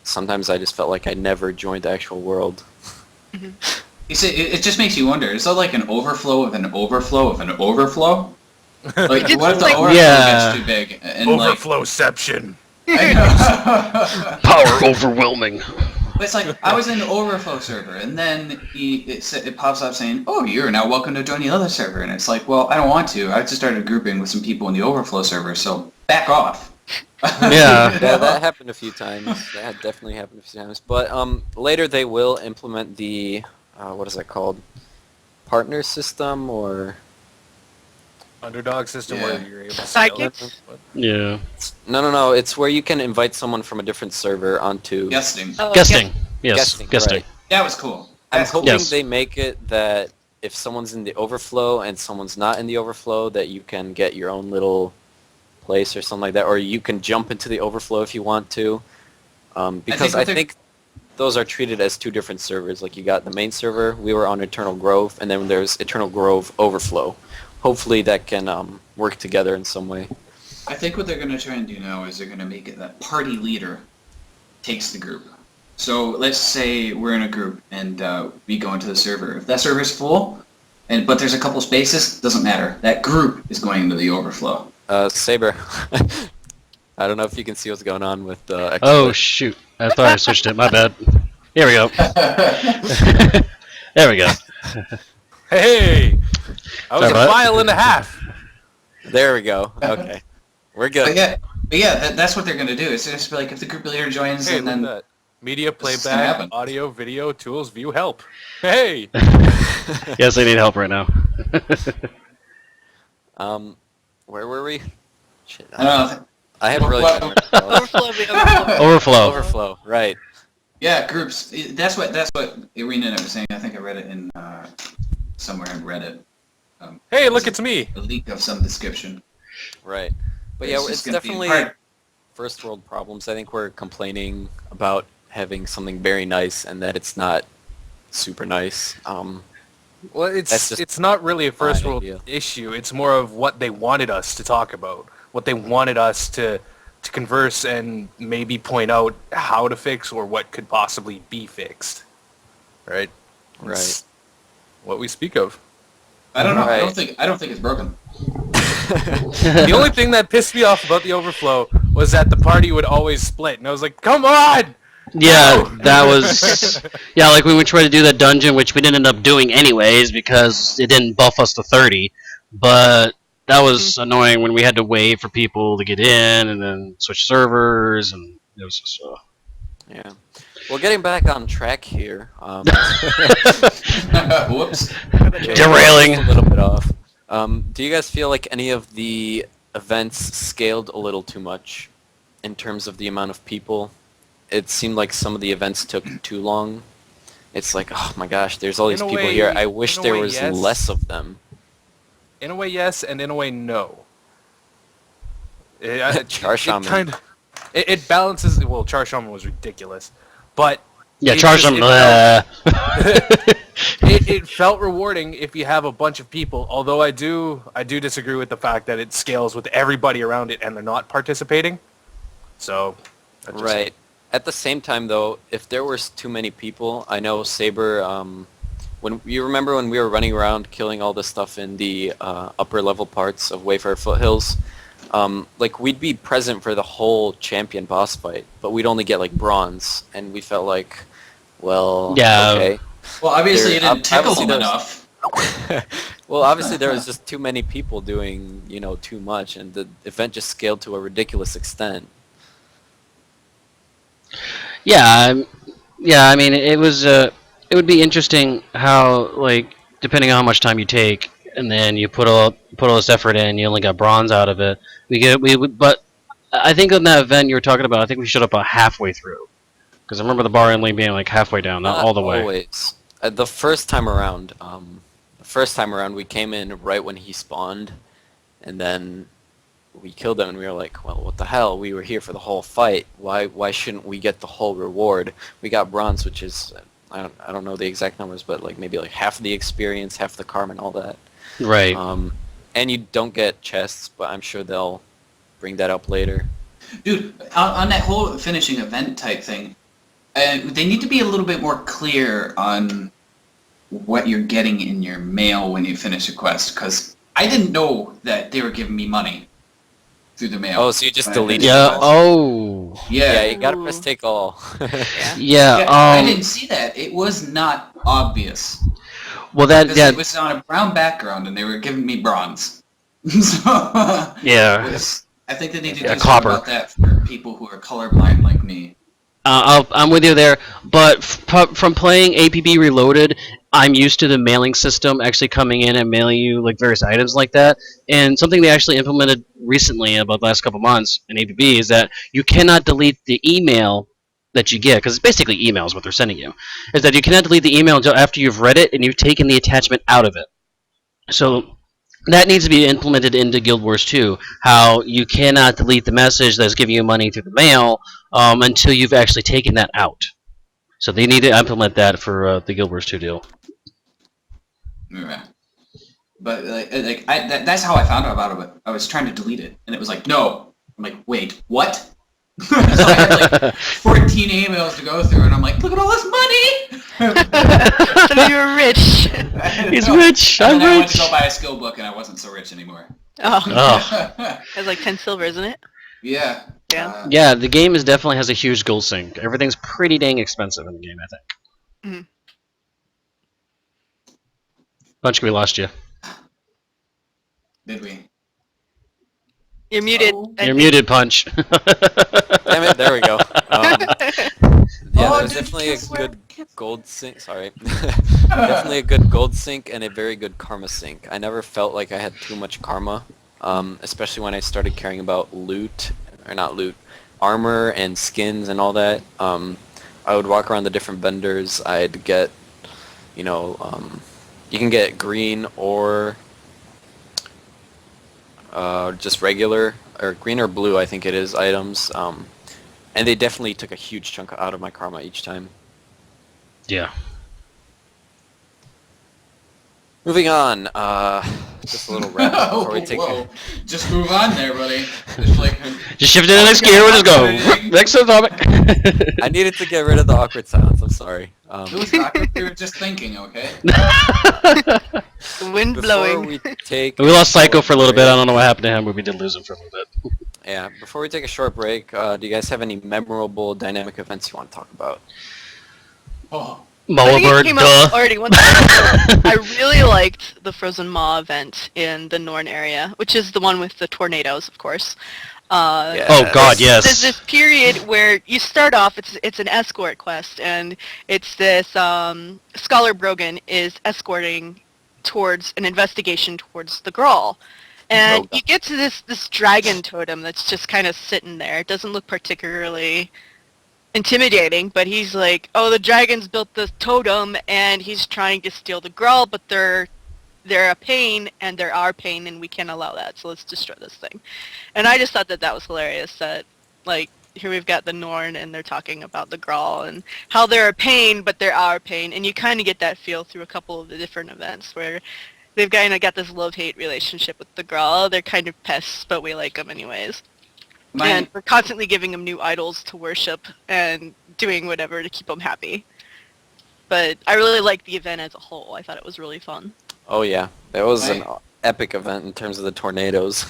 sometimes I just felt like I never joined the actual world. You see, it just makes you wonder, is that like an overflow of an overflow of an overflow? Like, what if the overflow gets too big? And Overflowception. I know. Power overwhelming. But it's like, I was in the overflow server, and then it pops up saying, oh, you're now welcome to join the other server. And it's like, well, I don't want to. I just started grouping with some people in the overflow server, so back off. Yeah. Yeah, that happened a few times. That definitely happened a few times. But later they will implement the, what is that called? Partner system, or... Underdog system where you're able to Sidekicks? Yeah. No. It's where you can invite someone from a different server onto... Guesting. Oh, Guesting. Yes. Guesting, Guesting. right. That was cool. I'm That's cool. hoping Yes. they make it that if someone's in the overflow and someone's not in the overflow, that you can get your own little place or something like that, or you can jump into the overflow if you want to. Because I think those are treated as two different servers. Like, you got the main server, we were on Eternal Grove, and then there's Eternal Grove Overflow. Hopefully that can work together in some way. I think what they're going to try and do now is they're going to make it that party leader takes the group. So let's say we're in a group and we go into the server. If that server's full, but there's a couple spaces, doesn't matter. That group is going into the overflow. Saber, I don't know if you can see what's going on with the... Oh, shoot. I thought I switched it. My bad. Here we go. There we go. Hey! I was Sorry, a bud. mile and a half. There we go. Okay. We're good. But yeah, that's what they're going to do. It's just like if the group leader joins Hey, and look at then... that. Media This is playback, gonna happen. audio, video, tools, view, help. Hey! Yes, I need help right now. Where were we? Shit, I don't know. I haven't really... What- been around. Overflow, the overflow. Overflow. Overflow, right. Yeah, groups. That's what Arena was saying. I think I read it in somewhere in Reddit. Hey, look, it's me! A leak of some description. Right. But yeah, just it's gonna be definitely hard. first world problems. I think we're complaining about having something very nice and that it's not super nice. Well, That's just it's not really a first my world idea. issue. It's more of what they wanted us to talk about, what they wanted us to converse and maybe point out how to fix or what could possibly be fixed. Right? Right. It's what we speak of. I don't know. Right. I don't think it's broken. The only thing that pissed me off about the overflow was that the party would always split, and I was like, "Come on!" Yeah, that was... Yeah, like when we tried to do that dungeon, which we didn't end up doing anyways because it didn't buff us to 30. But that was annoying when we had to wait for people to get in and then switch servers, and it was just... Yeah. Well, getting back on track here. Whoops. Derailing. A little bit off. Do you guys feel like any of the events scaled a little too much in terms of the amount of people? It seemed like some of the events took too long. It's like, oh my gosh, there's all these In a people way- here. I wish in a there way, was yes. less of them. In a way, yes, and in a way, no. Char Shaman. It balances. Well, Char Shaman was ridiculous, but Yeah, it charge just- them... it felt rewarding if you have a bunch of people. Although I do disagree with the fact that it scales with everybody around it and they're not participating. So, that just- Right. At the same time, though, if there was too many people, I know Saber. When you remember when we were running around killing all the stuff in the upper level parts of Wayfarer Foothills, like we'd be present for the whole champion boss fight, but we'd only get like bronze, and we felt like, well, Yeah. okay. Well, obviously you There- didn't tickle obviously them there's- enough. Well, obviously there was just too many people doing, too much, and the event just scaled to a ridiculous extent. Yeah, I mean, it was. It would be interesting how, like, depending on how much time you take, and then you put all this effort in, you only got bronze out of it. But I think on that event you were talking about, I think we showed up about halfway through, because I remember the bar only being like halfway down, not all the way. Always. The first time around, first time around, we came in right when he spawned, and then we killed him, and we were like, well, what the hell? We were here for the whole fight. Why shouldn't we get the whole reward? We got bronze, which is, I don't know the exact numbers, but like maybe like half the experience, half the karma, and all that. Right. And you don't get chests, but I'm sure they'll bring that up later. Dude, on that whole finishing event type thing, they need to be a little bit more clear on what you're getting in your mail when you finish a quest, because I didn't know that they were giving me money through the mail. Oh, so you just deleted Yeah. it? Oh. Yeah, you gotta press take all. Yeah. I didn't see that. It was not obvious. Well, that Because it was on a brown background, and they were giving me bronze. So, yeah. I think they need to do something copper. about that for people who are colorblind like me. I'm with you there, but from playing APB Reloaded, I'm used to the mailing system actually coming in and mailing you like various items like that. And something they actually implemented recently, about the last couple months in APB, is that you cannot delete the email that you get, because it's basically emails what they're sending you. Is that you cannot delete the email until after you've read it and you've taken the attachment out of it. So that needs to be implemented into Guild Wars 2, how you cannot delete the message that's giving you money through the mail until you've actually taken that out. So they need to implement that for the Guild Wars 2 deal. Yeah. But that's how I found out about it. I was trying to delete it, and it was like, no. I'm like, wait, what? So I had like 14 emails to go through, and I'm like, look at all this money! So you're rich. He's rich. And I'm then I went rich. to go buy a skill book, and I wasn't so rich anymore. Oh, Oh. it's like 10 silver, isn't it? Yeah. Yeah. Yeah, the game definitely has a huge gold sink. Everything's pretty dang expensive in the game, I think. Mhm. Punchki, we lost you. Did we? You're muted. Oh. I You're think. muted, Punch. Damn it, there we go. Yeah, Oh, there's dude, definitely a guess where- good gold sink. Sorry. Definitely a good gold sink and a very good karma sink. I never felt like I had too much karma, especially when I started caring about loot, or not loot, armor and skins and all that. I would walk around the different vendors. I'd get, you can get green or just regular, or green or blue, I think it is, items. And they definitely took a huge chunk out of my karma each time. Yeah. Moving on, just a little wrap before we take. Whoa. Just move on there, buddy. Just like, Just shift into the next gear, we'll just go. Next topic. I needed to get rid of the awkward silence. I'm sorry. it was awkward. We were just thinking, okay? The wind Before blowing. we take. We lost Psycho short for a little bit. I break- don't know what happened to him, but we did lose him for a little bit. Yeah. Before we take a short break, do you guys have any memorable dynamic events you want to talk about? Oh. I Moa think it bird, came duh. up already once. I really liked the Frozen Maw event in the Norn area, which is the one with the tornadoes, of course. Yeah. Oh god, There's yes. this period where you start off, it's an escort quest, and it's this Scholar Brogan is escorting towards an investigation towards the Grawl. And Brogan. you get to this dragon totem that's just kind of sitting there. It doesn't look particularly intimidating, but he's like, oh, the dragons built this totem, and he's trying to steal the Grawl, but they're a pain, and they're our pain, and we can't allow that, so let's destroy this thing. And I just thought that was hilarious, that, like, here we've got the Norn, and they're talking about the Grawl, and how they're a pain, but they're our pain, and you kind of get that feel through a couple of the different events, where they've kind of got this love-hate relationship with the Grawl. They're kind of pests, but we like them anyways. And we're constantly giving them new idols to worship and doing whatever to keep them happy. But I really liked the event as a whole. I thought it was really fun. Oh yeah, that was Right. an epic event in terms of the tornadoes.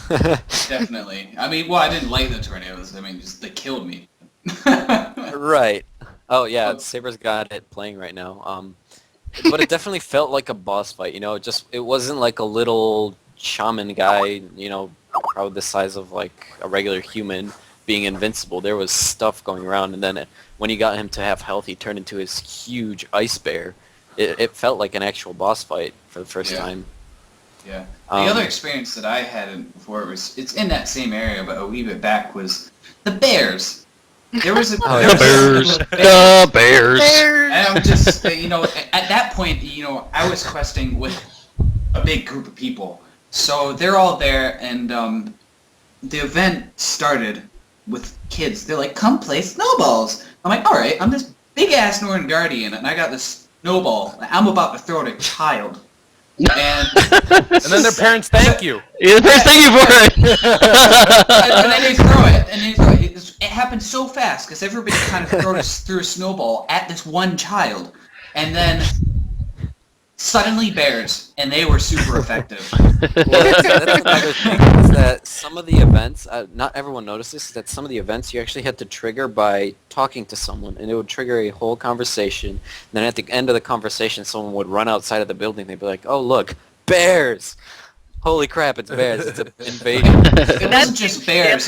Definitely. I mean, well, I didn't like the tornadoes. I mean, just they killed me. Right. Oh yeah, Saber's got it playing right now. But it definitely felt like a boss fight. It wasn't like a little shaman guy. Probably the size of like a regular human being invincible. There was stuff going around, and then when you got him to have health, he turned into his huge ice bear. It felt like an actual boss fight for the first Yeah. time. Yeah. The other experience that I had before it's in that same area, but a wee bit back, was the bears. There was a Oh, there The yeah. was a bears. couple of The bears. And I'm just, at that point, I was questing with a big group of people. So they're all there, and the event started with kids. They're like, come play snowballs. I'm like, all right, I'm this big-ass Northern Guardian, and I got this snowball. I'm about to throw it at a child. And then their parents thank you. Yeah, the parents thank you for it. and then they throw it, and they throw it. It happened so fast, because everybody kind of threw a snowball at this one child, and then suddenly bears, and they were super effective. Well, that's another thing, is that some of the events, not everyone noticed this, is that some of the events you actually had to trigger by talking to someone, and it would trigger a whole conversation, and then at the end of the conversation, someone would run outside of the building, they'd be like, oh look, bears! Holy crap, it's bears, it's an invasion. It wasn't just bears,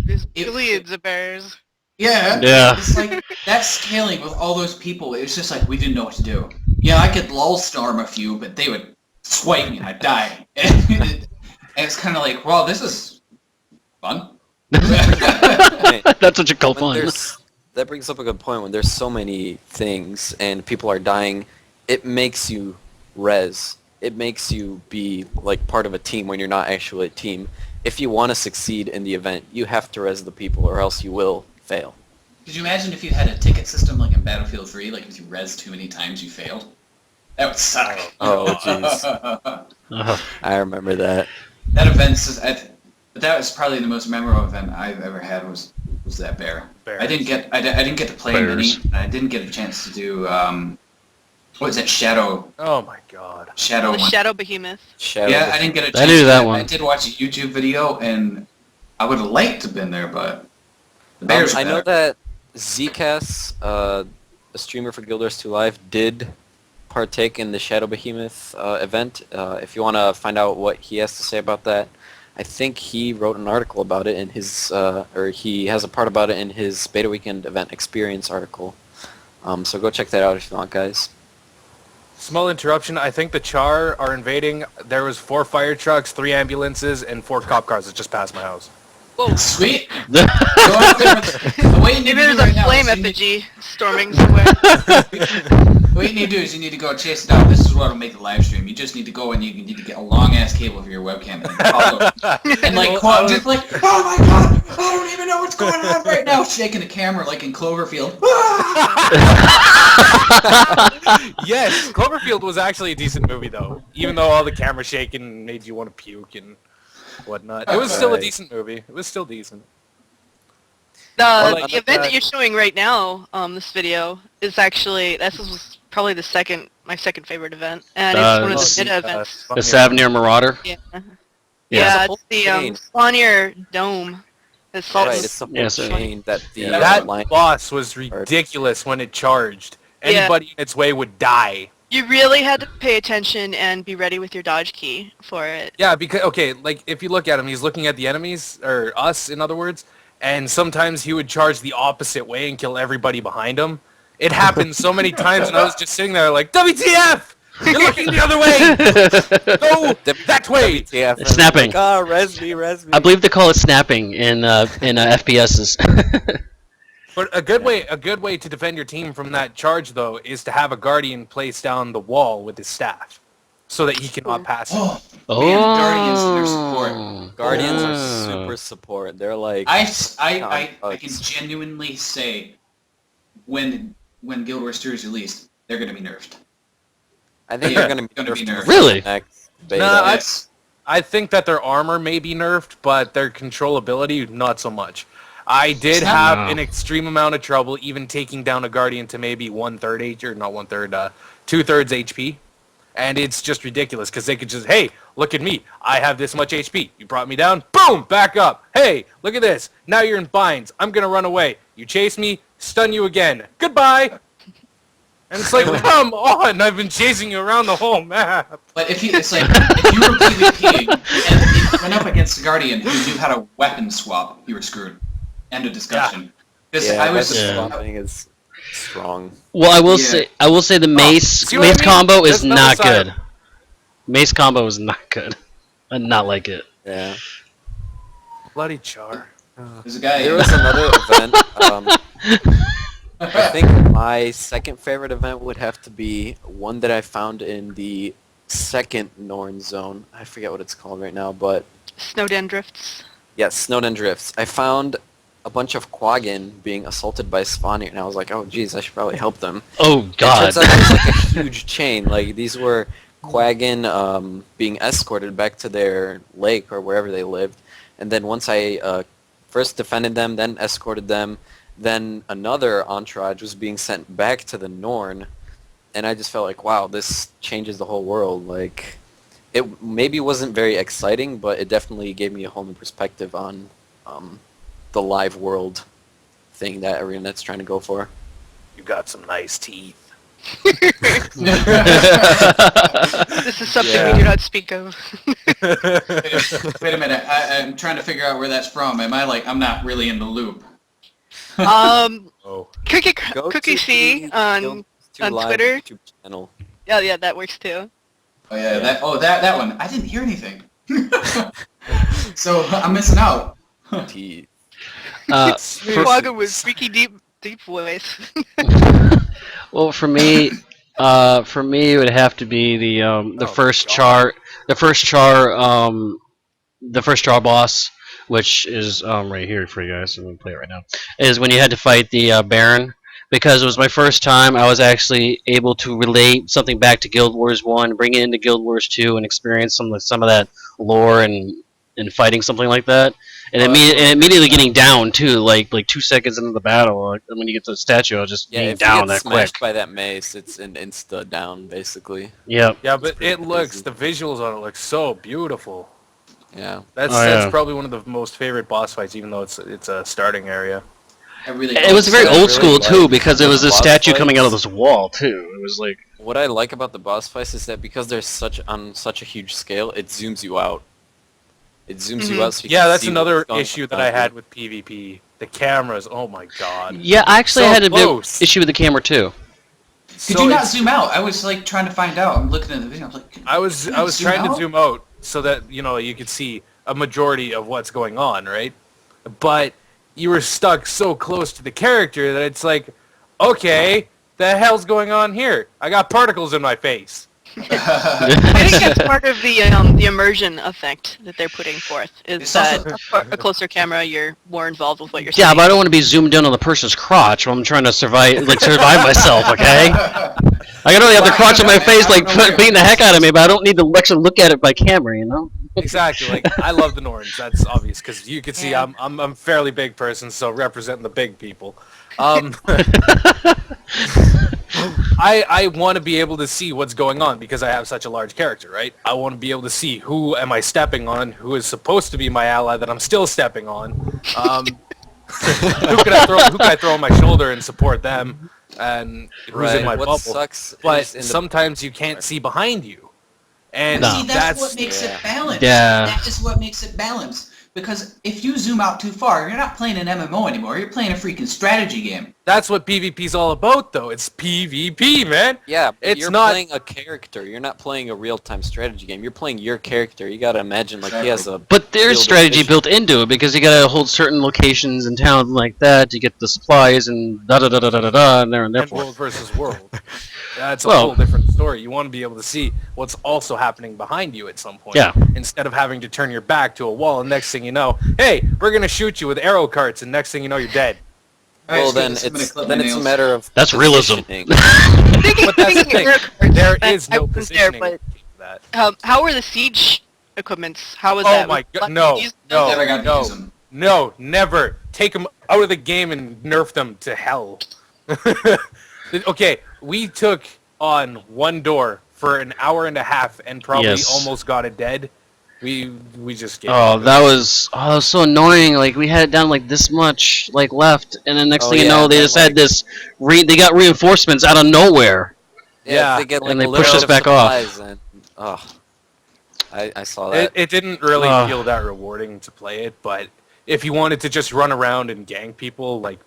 There's billions of bears. Yeah. Yeah. It's like, that scaling with all those people, it was just like, we didn't know what to do. Yeah, I could lull storm a few, but they would swipe me and I'd die. And it's kind of like, well, this is fun. That's what you call When fun. that brings up a good point. When there's so many things and people are dying, it makes you res. It makes you be like part of a team when you're not actually a team. If you want to succeed in the event, you have to res the people, or else you will fail. Could you imagine if you had a ticket system like in Battlefield 3, like if you res too many times you failed? That would suck. Oh, jeez. I remember that. That event's but that was probably the most memorable event I've ever had was that bear. Bears. I didn't get to play Bears. many. I didn't get a chance to do what was that Shadow Oh my god. Shadow The one. Shadow Behemoth. Shadow Yeah, I didn't get a chance. I knew to that do one. I did watch a YouTube video, and I would have liked to have been there, but the bears. I were know better. that Zcass, a streamer for GuildWars2Live, did partake in the Shadow Behemoth event. If you want to find out what he has to say about that, I think he wrote an article about it in his, or he has a part about it in his Beta Weekend event experience article. So go check that out if you want, guys. Small interruption. I think the Char are invading. There was 4 fire trucks, 3 ambulances, and 4 cop cars that just passed my house. Whoa. Sweet. Go out there the way you need Maybe to there's do right a now flame is you need- effigy storming somewhere. What you need to do is you need to go chase it down. This is what will make the live stream. You just need to go and you need to get a long ass cable for your webcam and follow. And like quote, just like, oh my god, I don't even know what's going on right now. Shaking the camera like in Cloverfield. Yes, Cloverfield was actually a decent movie though, even though all the camera shaking made you want to puke and whatnot. It was still a Right. decent movie. It was still decent. The like, event that you're showing right now, this video, is actually, this was probably my second favorite event, and it's one of the meta events. The Savnir Marauder. Yeah. Yeah. Yeah, It's it's a whole the chain. Spawnier Dome. It's Right, also it's the whole Yes, sir. chain that the That line. boss was ridiculous when it charged. Yeah. Anybody in its way would die. You really had to pay attention and be ready with your dodge key for it. Yeah, because, okay, like, if you look at him, he's looking at the enemies, or us, in other words, and sometimes he would charge the opposite way and kill everybody behind him. It happened so many times, and I was just sitting there like, WTF! You're looking the other way! Go that way! WTF, It's snapping. Like, oh, res me. I believe they call it snapping in FPSs. But a good way to defend your team from that charge, though, is to have a guardian place down the wall with his staff, so that he cannot pass it. Oh, man, Guardians and their support. Guardians Oh. are super support. They're like, I can bugs. genuinely say when Guild Wars 2 is released, they're going to be nerfed. I think Yeah, they're gonna be gonna be nerfed nerfed. Really? next beta. Nah, Yes. I think that their armor may be nerfed, but their controllability, not so much. I did It's not- have No. an extreme amount of trouble even taking down a Guardian to maybe 1/3 HP, or not 1/3, 2/3 HP. And it's just ridiculous, because they could just, hey, look at me. I have this much HP. You brought me down. Boom! Back up. Hey, look at this. Now you're in binds. I'm going to run away. You chase me. Stun you again. Goodbye! And it's like, come on! I've been chasing you around the whole map. But if you were PvPing and you went up against a Guardian who knew how to weapon swap, you were screwed. End of discussion. Because Yeah, I was weapon swapping is strong. Well, I will Yeah. say the mace see what I mean? combo is There's no not side. good. Mace combo is not good. I did not like it. Yeah. Bloody Char. There's a guy. There was another event. I think my second favorite event would have to be one that I found in the second Norn zone. I forget what it's called right now, but Snowden Drifts. yes, Snowden Drifts. I found a bunch of Quaggan being assaulted by Spawner, and I was like, oh geez, I should probably help them. Oh It God. turns out it was like a huge chain. Like these were Quaggan being escorted back to their lake or wherever they lived, and then once I first defended them, then escorted them, then another entourage was being sent back to the Norn, and I just felt like, wow, this changes the whole world. Like, it maybe wasn't very exciting, but it definitely gave me a whole new perspective on the live world thing that ArenaNet's trying to go for. You got some nice teeth. This is something Yeah. we do not speak of. Wait a minute. I'm trying to figure out where that's from. I'm not really in the loop. Oh. Go Cookie to C the on GuildWars2Live Twitter. YouTube channel. Yeah, that works too. Oh yeah, that one. I didn't hear anything. So I'm missing out. Teeth. Quagga was freaky deep voice. Well, for me, it would have to be the first char boss, which is right here for you guys. I'm gonna play it right now. Is when you had to fight the Baron, because it was my first time. I was actually able to relate something back to Guild Wars 1, bring it into Guild Wars 2, and experience some of that lore and fighting something like that. And immediately getting down too, like 2 seconds into the battle, like, when you get to the statue, I was just Yeah, being if you down get that smashed quick. by that mace, it's an insta down, basically. Yep. Yeah, but pretty it looks, crazy. the visuals on it look so beautiful. Yeah. That's Oh, yeah. that's probably one of the most favorite boss fights, even though it's a starting area. I really. It was very I old really school too, like because it was a boss statue coming out of fights. this wall too. It was like, What I like about the boss fights is that because they're on such a huge scale, it zooms you out. It zooms you out so you Yeah, can that's see another what's going issue that on. I had with PvP. The cameras, oh my god. yeah, I actually So had a big close. issue with the camera too. Could you not zoom out? I was like trying to find out. I'm looking at the video. I was like, I was zoom trying to out? zoom out so that you could see a majority of what's going on, right? But you were stuck so close to the character that it's like, okay, the hell's going on here? I got particles in my face. I think that's part of the immersion effect that they're putting forth. Is It's that also- a closer camera, you're more involved with what you're Yeah, seeing. but I don't want to be zoomed in on the person's crotch while I'm trying to survive myself. Okay, I can only have the crotch on my face, like beating the heck out of me, but I don't need to actually look at it by camera, you know? Exactly. Like I love the Norns. That's obvious because you can see Yeah. I'm a fairly big person, so representing the big people. I want to be able to see what's going on because I have such a large character, right? I want to be able to see who am I stepping on, who is supposed to be my ally that I'm still stepping on. Who can I throw on my shoulder and support them, and who's in my What bubble. sucks But is in the sometimes you can't see behind you, and No. See, that's what makes it balanced. Yeah. That is what makes it balanced. Because if you zoom out too far, you're not playing an MMO anymore. You're playing a freaking strategy game. that's what PvP's all about, though. It's PvP, man. Yeah, but It's you're not- playing a character. You're not playing a real-time strategy game. You're playing your character. You gotta imagine like he has a. But there's Field strategy efficient. built into it because you gotta hold certain locations in towns like that to get the supplies and da da da da da da da and there and And therefore. world versus world. That's a Well- whole different story. You want to be able to see what's also happening behind you at some point. Yeah. Instead of having to turn your back to a wall, and next thing you know, hey, we're gonna shoot you with arrow carts, and next thing you know, you're dead. Alright, Well, screw then this. I'm gonna it's clip my a nails. matter of. That's realism. positioning. But that's the thing. There is I no wasn't there, positioning but for that. how were the siege equipments? How was Oh that? my Was god, it no, used- no, Never got to no, use them. no, never. Take them out of the game and nerf them to hell. Okay, we took on one door for an hour and a half and probably Yes. almost got it dead. We just gave Oh, up. that was so annoying. Like we had it down like this much like left, and then next Oh, thing you yeah, know, they and just then, had this. They got reinforcements out of nowhere. Yeah, if they get like and they a little push us bit of back off. supplies, And, I saw that. It didn't really Ugh. feel that rewarding to play it, but if you wanted to just run around and gang people, like,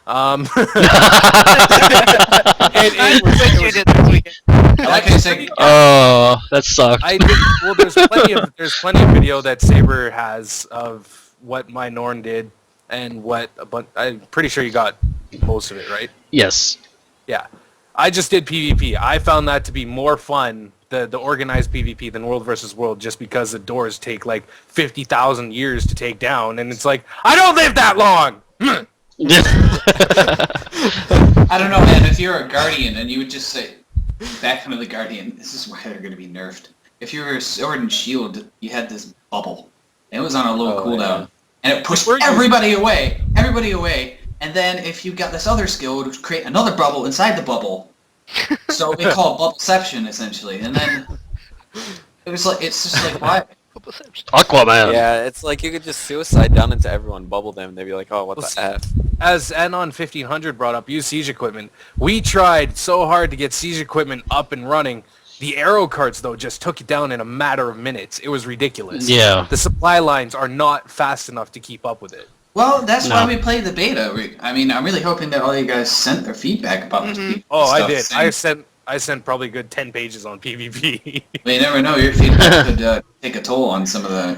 I was- wish you did this weekend. I like how you say, Oh, that sucked. I did, well, there's plenty of video that Saber has of what my Norn did and but I'm pretty sure you got most of it, right? Yes. Yeah. I just did PvP. I found that to be more fun the organized PvP than World versus World, just because the doors take like 50,000 years to take down, and it's like, I don't live that long. I don't know, man. If you're a Guardian and you would just say, back into the Guardian, this is why they're going to be nerfed. If you were a Sword and Shield, you had this bubble. It was on a low cooldown. And it pushed everybody away. And then if you got this other skill, it would create another bubble inside the bubble. So we call it bubbleception, essentially. And then it's just like, why? Aquaman. Yeah, it's like you could just suicide down into everyone, bubble them, and they'd be like, oh, what the F? As Anon 1500 brought up, use siege equipment. We tried so hard to get siege equipment up and running. The arrow carts, though, just took it down in a matter of minutes. It was ridiculous. Yeah. The supply lines are not fast enough to keep up with it. Well, that's why we played the beta. I mean, I'm really hoping that all you guys sent their feedback about this. Oh, I did. I sent probably a good 10 pages on PvP. Well, you never know. Your feedback could take a toll on some of the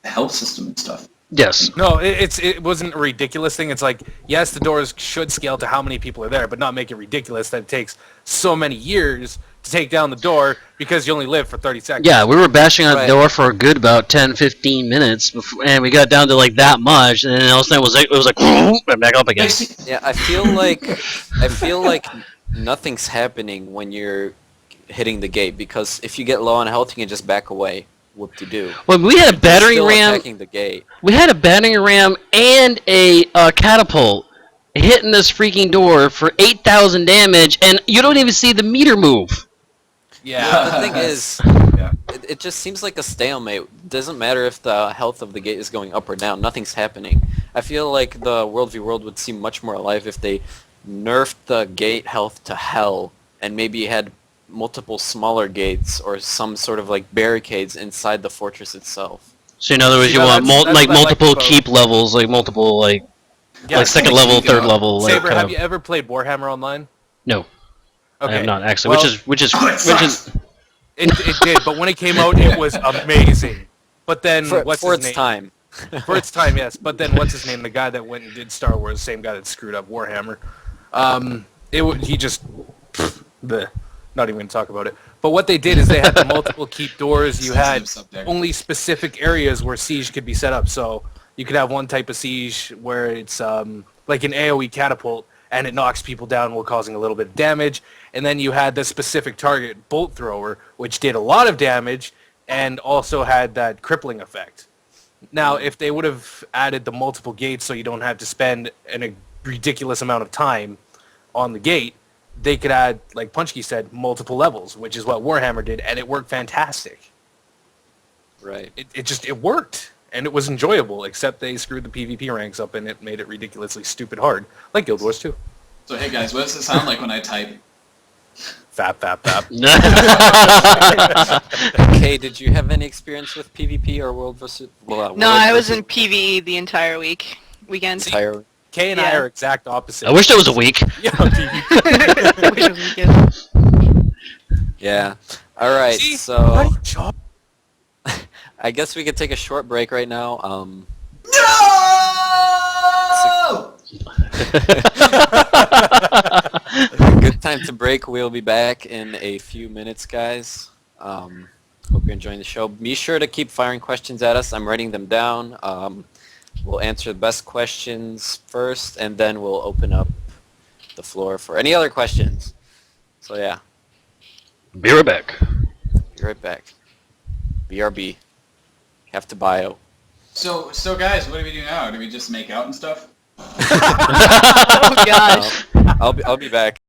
health system and stuff. Yes. No, it wasn't a ridiculous thing. It's like, yes, the doors should scale to how many people are there, but not make it ridiculous that it takes so many years to take down the door because you only live for 30 seconds. Yeah, we were bashing on the door for a good about 10-15 minutes, before, and we got down to like that much, and then all of a sudden it was like and back up again. Yeah, I feel like nothing's happening when you're hitting the gate, because if you get low on health, you can just back away. Whoop-de-doo. Well, we had a battering ram. Attacking the gate. We had a battering ram and a catapult hitting this freaking door for 8,000 damage, and you don't even see the meter move. Yeah. The thing is, it just seems like a stalemate. It doesn't matter if the health of the gate is going up or down. Nothing's happening. I feel like the World v World would seem much more alive if they nerfed the gate health to hell and maybe had multiple smaller gates or some sort of like barricades inside the fortress itself. So in other words, you want multiple keep levels, like multiple like second level, third level. Saber, have you ever played Warhammer Online? No. Okay. I have not actually. Well, which is it did, but when it came out, it was amazing. But then For what's its his name? time. For its time, yes. But then what's his name? The guy that went and did Star Wars, same guy that screwed up Warhammer. He just not even going to talk about it. But what they did is they had the multiple keep doors. You had only specific areas where siege could be set up. So you could have one type of siege where it's like an AoE catapult, and it knocks people down while causing a little bit of damage. And then you had the specific target bolt thrower, which did a lot of damage and also had that crippling effect. Now, if they would have added the multiple gates so you don't have to spend a ridiculous amount of time on the gate, they could add, like Punchki said, multiple levels, which is what Warhammer did, and it worked fantastic. Right. It worked, and it was enjoyable, except they screwed the PvP ranks up, and it made it ridiculously stupid hard, like Guild Wars 2. So hey guys, what does it sound like when I type? Fap, fap, fap. Okay, did you have any experience with PvP or World vs. No, I was in PvE the entire weekend. Entire. Kay and I are exact opposite. I wish there was a week. Yeah, PvP. Yeah. All right. See? So I guess we could take a short break right now. No! Good time to break. We'll be back in a few minutes, guys. Hope you're enjoying the show. Be sure to keep firing questions at us. I'm writing them down. We'll answer the best questions first, and then we'll open up the floor for any other questions. So yeah. Be right back. Be right back. BRB. Have to bio. So guys, what do we do now? Do we just make out and stuff? Oh gosh. I'll be back.